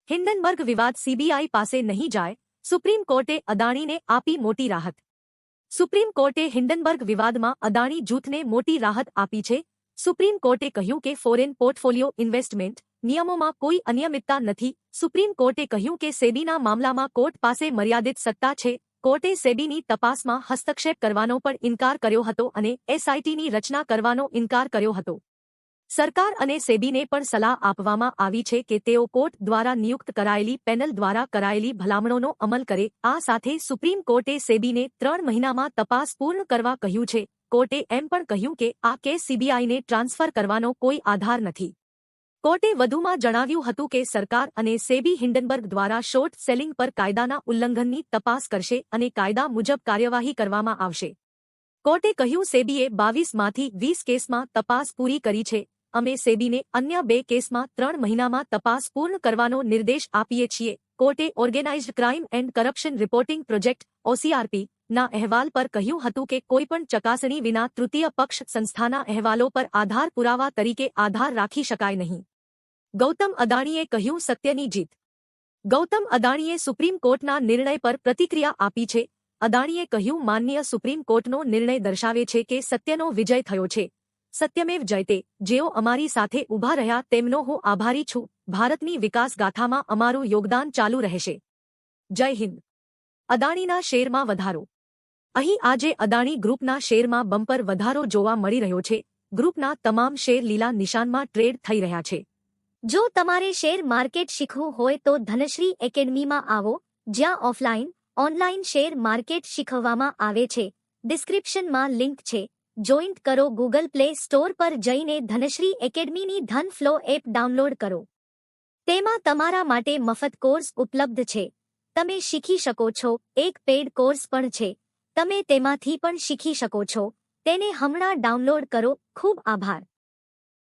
Hindenburg વિવાદ CBI પાસે નહીં જાય, સુપ્રીમ કોર્ટે અદાણીને આપી મોટી રાહત. સુપ્રીમ કોર્ટે હિન્ડનબર્ગ વિવાદમાં અદાણી જૂથને મોટી રાહત આપી છે. સુપ્રીમ કોર્ટે કહ્યું કે ફોરેન પોર્ટફોલિયો ઇન્વેસ્ટમેન્ટ નિયમોમાં કોઈ અનિયમિતતા નથી. સુપ્રીમ કોર્ટે કહ્યું કે સેબીના મામલામાં કોર્ટ પાસે મર્યાદિત સત્તા છે. કોર્ટે સેબીની તપાસમાં હસ્તક્ષેપ કરવાનો પણ ઇનકાર કર્યો હતો અને એસઆઈટીની રચના કરવાનો ઇનકાર કર્યો હતો. સરકાર અને સેબીને પણ સલાહ આપવામાં આવી છે કે તેઓ કોર્ટ દ્વારા નિયુક્ત કરાયેલી પેનલ દ્વારા કરાયેલી ભલામણોનો અમલ કરે. આ સાથે સુપ્રીમ કોર્ટે સેબીને 3 મહિનામાં તપાસ પૂર્ણ કરવા કહ્યું છે. કોર્ટે એમ પણ કહ્યું કે આ કેસ સીબીઆઈને ટ્રાન્સફર કરવાનો કોઈ આધાર નથી. કોર્ટે વધુમાં જણાવ્યું હતું કે સરકાર અને સેબી હિન્ડનબર્ગ દ્વારા શોર્ટ સેલિંગ પર કાયદાના ઉલ્લંઘનની તપાસ કરશે અને કાયદા મુજબ કાર્યવાહી કરવામાં આવશે. કોર્ટે કહ્યું સેબીએ 22માંથી 20 કેસમાં તપાસ પૂરી કરી છે. અમે સેબીને અન્ય 2 કેસમાં 3 મહિનામાં તપાસ પૂર્ણ કરવાનો નિર્દેશ આપીએ છીએ. કોર્ટે organised crime and corruption reporting project OCRP ના અહેવાલ પર કહ્યું હતું કે કોઈપણ ચકાસણી વિના તૃતીય પક્ષ સંસ્થાના અહેવાલો પર આધાર પુરાવા તરીકે આધાર રાખી શકાય નહીં. ગૌતમ અદાણીએ કહ્યું સત્યની જીત. ગૌતમ અદાણીએ સુપ્રીમ કોર્ટના નિર્ણય પર પ્રતિક્રિયા આપી છે. અદાણીએ કહ્યું માનનીય સુપ્રીમ કોર્ટનો નિર્ણય દર્શાવે છે કે સત્યનો વિજય થયો છે. સત્યમેવ જયતે. જેઓ અમારી સાથે ઊભા રહ્યા તેમનો હું આભારી છું. ભારતની વિકાસ ગાથામાં અમારું યોગદાન ચાલુ રહેશે. જય હિન્દ. અદાણીના શેરમાં વધારો. અહીં આજે અદાણી ગ્રુપના શેરમાં બમ્પર વધારો જોવા મળી રહ્યો છે. ગ્રુપના તમામ શેર લીલા નિશાનમાં ટ્રેડ થઈ રહ્યા છે. જો તમારે શેર માર્કેટ શીખવું હોય તો ધનશ્રી એકેડમીમાં આવો, જ્યાં ઓફલાઈન, ઓનલાઈન શેર માર્કેટ શીખવવામાં આવે છે. ડિસ્ક્રિપ્શનમાં લિંક છે. જોઈન્ટ કરો. ગૂગલ પ્લે સ્ટોર પર જઈને ધનશ્રી એકેડમીની ધન ફ્લો એપ ડાઉનલોડ કરો. તેમાં તમારા માટે મફત કોર્સ ઉપલબ્ધ છે. તમે શીખી શકો છો. એક પેડ કોર્સ પણ છે. તમે તેમાંથી પણ શીખી શકો છો. તેને હમણાં ડાઉનલોડ કરો. ખૂબ આભાર.